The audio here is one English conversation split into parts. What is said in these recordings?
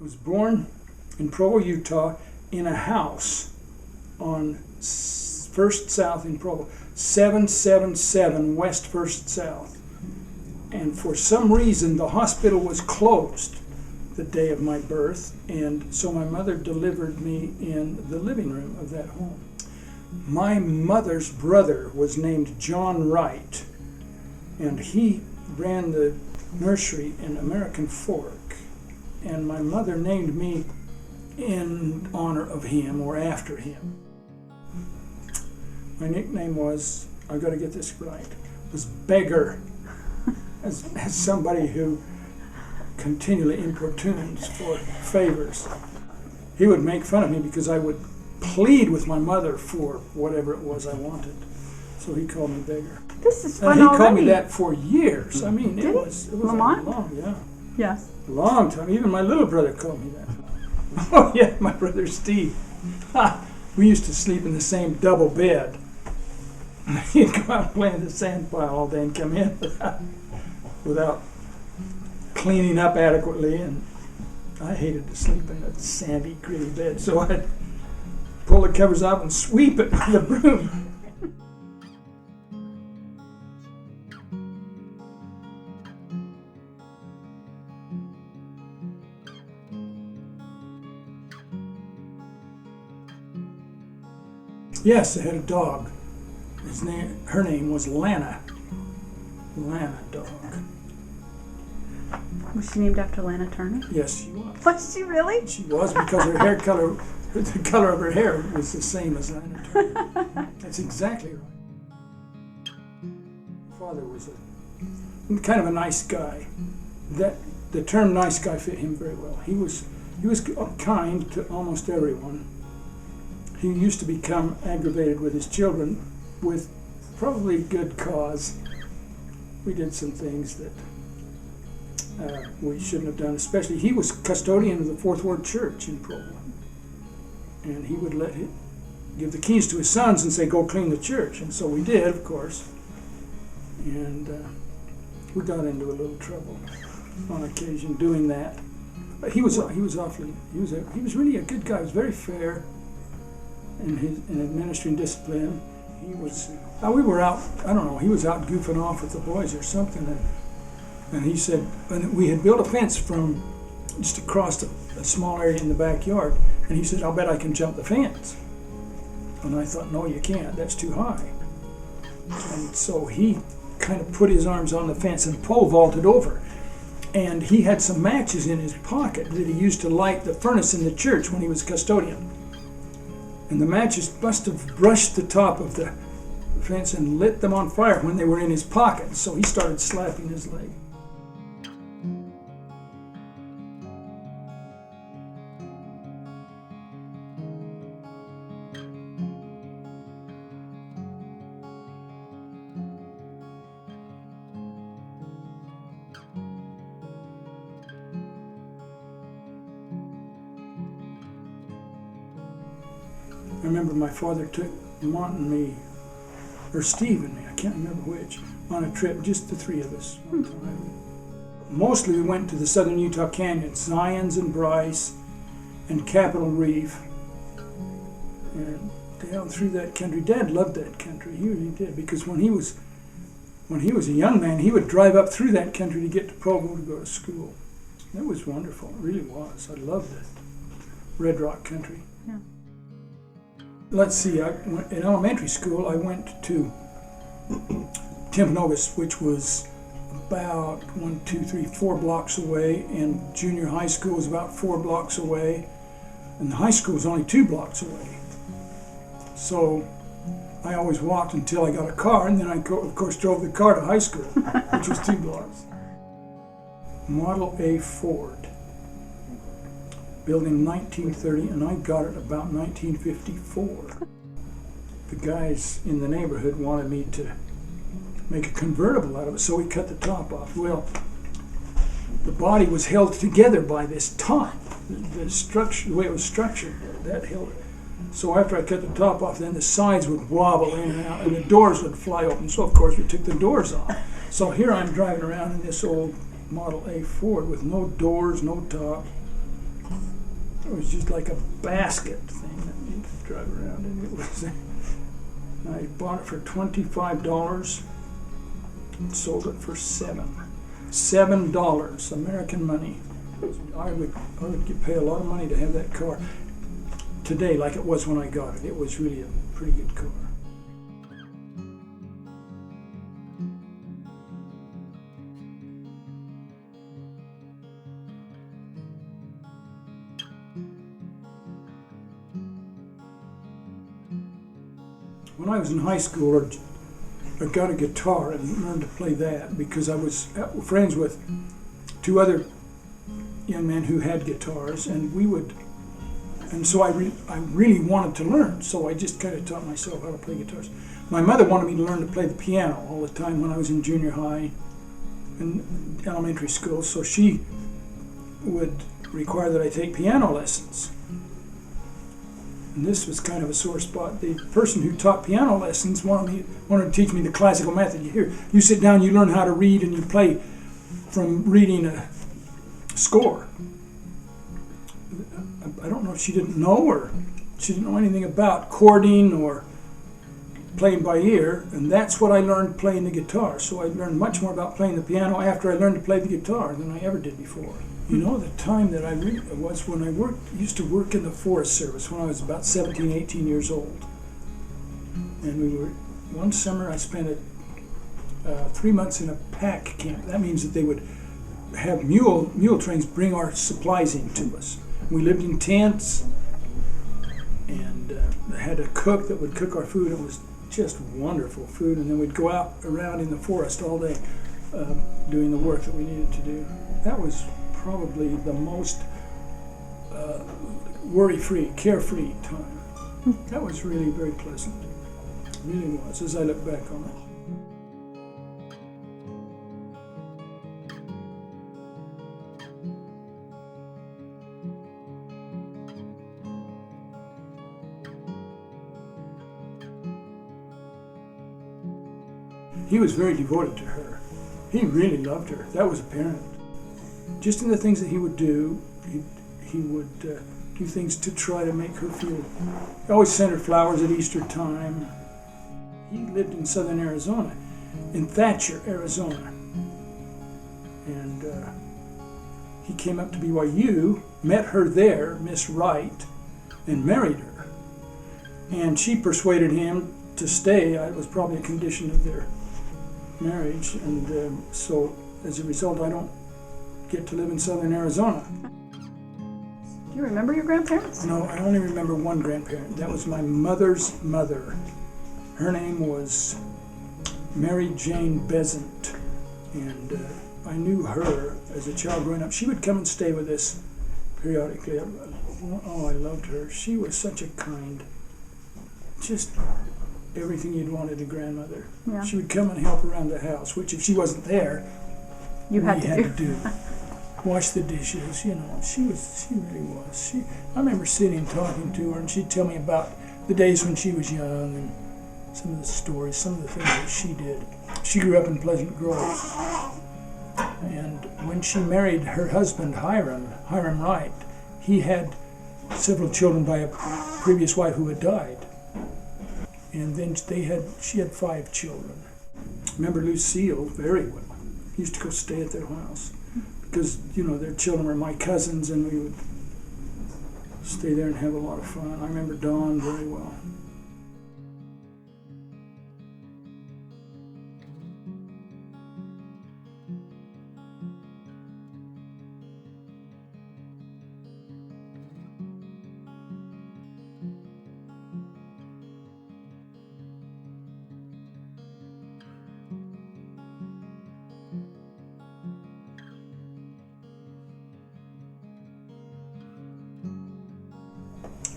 was born in Provo, Utah, in a house on First South in Provo, 777 West First South. And for some reason, the hospital was closed the day of my birth, and so my mother delivered me in the living room of that home. My mother's brother was named John Wright, and he ran the nursery in American Fork. And my mother named me in honor of him or after him. My nickname was, I got to get this right, was Beggar, as somebody who continually importunes for favors. He would make fun of me because I would plead with my mother for whatever it was I wanted. So he called me Beggar. This is fun and he already. called me that for years. I mean, it was Lamont? long, yeah. Yes. A long time. Even my little brother called me that. Oh yeah, my brother Steve. We used to sleep in the same double bed. He'd go out and play in the sand pile all day and come in without cleaning up adequately, and I hated to sleep in a sandy, gritty bed, so I'd pull the covers up and sweep it with a broom. Yes, I had a dog. Her name was Lana. Lana dog. Was she named after Lana Turner? Yes, she was. Was she really? She was, because her hair color, the color of her hair was the same as Lana Turner. That's exactly right. Father was kind of a nice guy. The term "nice guy" fit him very well. He was kind to almost everyone. He used to become aggravated with his children, with probably good cause. We did some things that we shouldn't have done, especially he was custodian of the Fourth Ward Church in Provo. And he would give the keys to his sons and say, go clean the church. And so we did, of course. And we got into a little trouble on occasion doing that. But he was really a good guy. He was very fair in administering discipline. He was, we were out, I don't know, he was out goofing off with the boys or something, and he said, and we had built a fence from just across a small area in the backyard, and he said, I'll bet I can jump the fence. And I thought, no, you can't, that's too high. And so he kind of put his arms on the fence and pole vaulted over. And he had some matches in his pocket that he used to light the furnace in the church when he was custodian. And the matches must have brushed the top of the fence and lit them on fire when they were in his pocket. So he started slapping his leg. I remember my father took Mont and me, or Steve and me, I can't remember which, on a trip, just the three of us one time. Mostly we went to the southern Utah canyons, Zions and Bryce and Capitol Reef, and down through that country. Dad loved that country, he really did, because when he was a young man, he would drive up through that country to get to Provo to go to school. That was wonderful, it really was. I loved it. Red Rock country. Yeah. Let's see, in elementary school, I went to Timpanogos, which was about 4 blocks away, and junior high school was about 4 blocks away, and the high school was only 2 blocks away. So I always walked until I got a car, and then I, of course, drove the car to high school, which was 2 blocks. Model A Ford. Built in 1930, and I got it about 1954. The guys in the neighborhood wanted me to make a convertible out of it, so we cut the top off. Well, the body was held together by this top. The structure, the way it was structured, that held it. So after I cut the top off, then the sides would wobble in and out, and the doors would fly open. So of course we took the doors off. So here I'm driving around in this old Model A Ford with no doors, no top. It was just like a basket thing that you could drive around in. It was. I bought it for $25 and sold it for $7 American money. I would pay a lot of money to have that car today, like it was when I got it. It was really a pretty good car. When I was in high school, I got a guitar and learned to play that because I was friends with two other young men who had guitars, and so I really wanted to learn, so I just kind of taught myself how to play guitars. My mother wanted me to learn to play the piano all the time when I was in junior high and elementary school, so she would require that I take piano lessons. And this was kind of a sore spot. The person who taught piano lessons wanted to teach me the classical method. You sit down, you learn how to read, and you play from reading a score. I don't know if she didn't know, or she didn't know anything about chording or playing by ear, and that's what I learned playing the guitar. So I learned much more about playing the piano after I learned to play the guitar than I ever did before. You know, the time that was when I used to work in the Forest Service when I was about 17, 18 years old. And one summer I spent 3 months in a pack camp. That means that they would have mule trains bring our supplies in to us. We lived in tents and had a cook that would cook our food. It was just wonderful food. And then we'd go out around in the forest all day doing the work that we needed to do. That was probably the most worry-free, carefree time. That was really very pleasant. It really was, as I look back on it. He was very devoted to her. He really loved her. That was apparent. Just in the things that he would do, he would do things to try to make her feel. He always sent her flowers at Easter time. He lived in southern Arizona, in Thatcher, Arizona. And he came up to BYU, met her there, Miss Wright, and married her. And she persuaded him to stay. It was probably a condition of their marriage. And so as a result, I don't get to live in southern Arizona. Do you remember your grandparents? No, I only remember one grandparent. That was my mother's mother. Her name was Mary Jane Besant, and I knew her as a child growing up. She would come and stay with us periodically. Oh, I loved her. She was such a kind, just everything you'd want in a grandmother. Yeah. She would come and help around the house, which if she wasn't there, You had we to had do. to do. Wash the dishes, you know. She really was. I remember sitting and talking to her, and she'd tell me about the days when she was young and some of the stories, some of the things that she did. She grew up in Pleasant Grove, and when she married her husband Hiram Wright, he had several children by a previous wife who had died, and then she had 5 children. I remember Lucille very well. I used to go stay at their house because, you know, their children were my cousins, and we would stay there and have a lot of fun. I remember Dawn very well.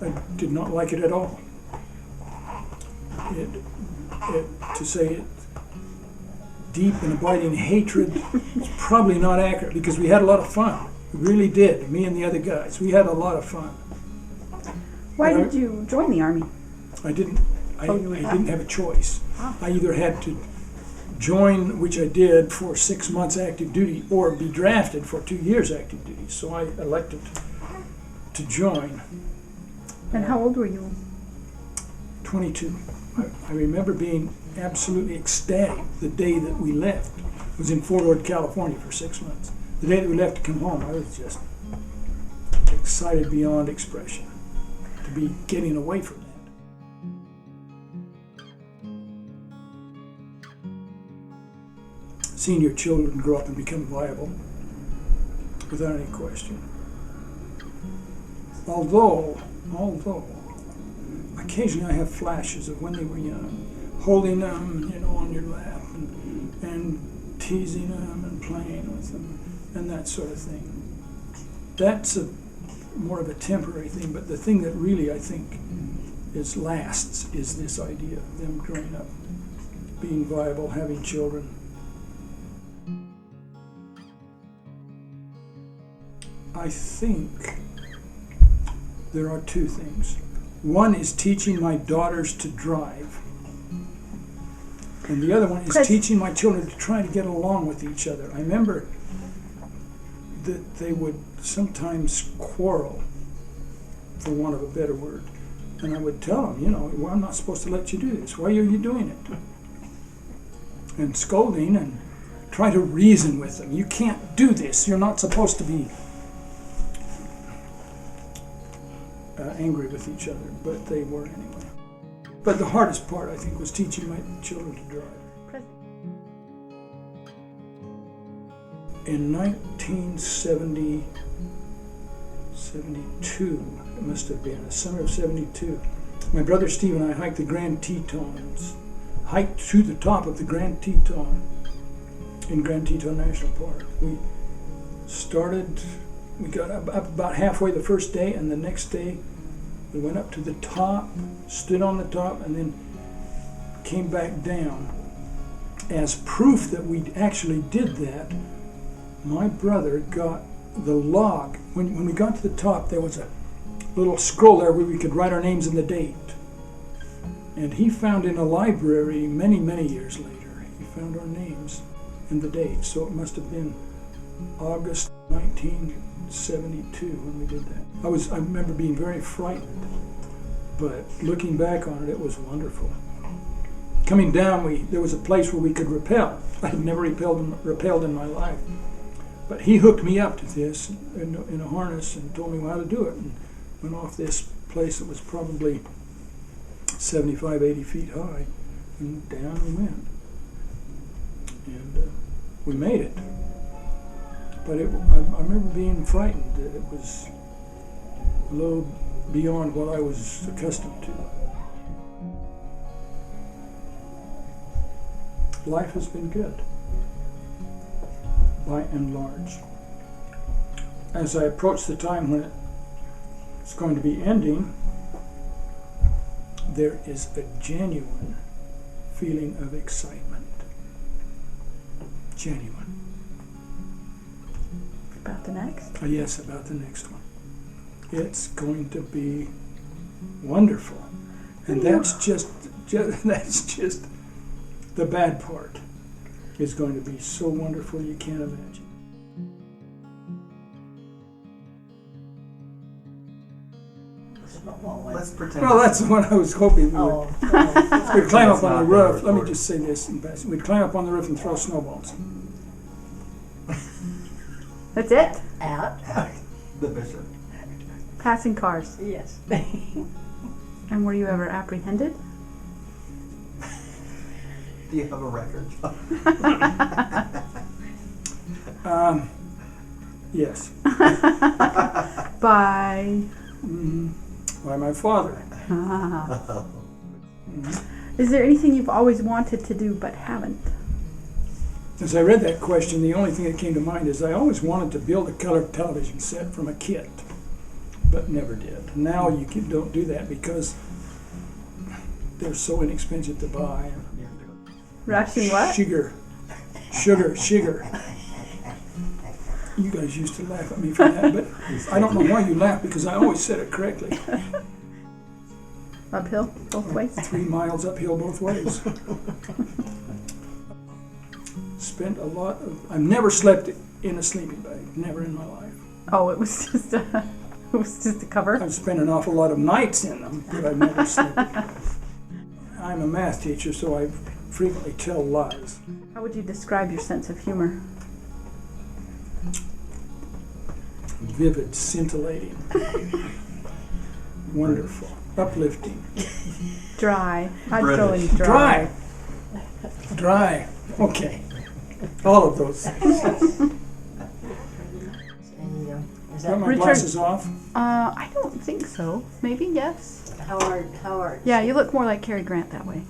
I did not like it at all. To say it, deep and abiding hatred is probably not accurate, because we had a lot of fun. We really did. Me and the other guys, we had a lot of fun. Why did you join the Army? I didn't. I didn't have a choice. Wow. I either had to join, which I did, for 6 months active duty, or be drafted for 2 years active duty. So I elected to join. And how old were you? 22. I remember being absolutely ecstatic the day that we left. I was in Fort Ord, California for 6 months. The day that we left to come home, I was just excited beyond expression to be getting away from that. Seeing your children grow up and become viable, without any question. Although, occasionally I have flashes of when they were young, holding them, on your lap and teasing them and playing with them and that sort of thing. That's more of a temporary thing, but the thing that really I think lasts is this idea of them growing up, being viable, having children. I think there are two things. One is teaching my daughters to drive, and the other one is teaching my children to try to get along with each other. I remember that they would sometimes quarrel, for want of a better word, and I would tell them, well, I'm not supposed to let you do this. Why are you doing it? And scolding and try to reason with them. You can't do this. You're not supposed to be angry with each other, but they were anyway. But the hardest part, I think, was teaching my children to drive. In 1972, it must have been the summer of 72, my brother Steve and I hiked the Grand Tetons, hiked to the top of the Grand Teton in Grand Teton National Park. We got up about halfway the first day, and the next day we went up to the top, stood on the top, and then came back down. As proof that we actually did that, my brother got the log. When we got to the top, there was a little scroll there where we could write our names and the date. And he found in a library many, many years later, he found our names and the date. So it must have been August 1972 when we did that. I remember being very frightened, but looking back on it, it was wonderful. Coming down, there was a place where we could rappel. I had never rappelled in my life. But he hooked me up to this in a harness and told me how to do it, and went off this place that was probably 75, 80 feet high, and down we went. And we made it. But I remember being frightened that it was a little beyond what I was accustomed to. Life has been good, by and large. As I approach the time when it's going to be ending, there is a genuine feeling of excitement. Genuine. About the next? Yes, about the next one. It's going to be wonderful. And that's just the bad part. It's going to be so wonderful you can't imagine. Let's pretend. Well, that's what I was hoping we would. We'd climb up on the roof. Let me recorded. just say this in passing. We'd climb up on the roof and throw snowballs. That's it? Out? The bishop. Passing cars. Yes. And were you ever apprehended? Do you have a record? Yes. By By my father. Is there anything you've always wanted to do but haven't? As I read that question, the only thing that came to mind is I always wanted to build a color television set from a kit, but never did. Now you don't do that because they're so inexpensive to buy. Rushing what? Sugar. You guys used to laugh at me for that, but I don't know why you laugh because I always said it correctly. Uphill, both ways? 3 miles uphill both ways. Spent a lot of... I've never slept in a sleeping bag. Never in my life. Oh, it was just It was just a cover. I've spent an awful lot of nights in them, but I've never slept. I'm a math teacher, so I frequently tell lies. How would you describe your sense of humor? Vivid, scintillating, wonderful, uplifting. Dry. I'd throw in British. dry. Dry. Okay. All of those. And is Got that my Richard- glasses off? I don't think so. Maybe, yes. Howard? Yeah, you look more like Cary Grant that way.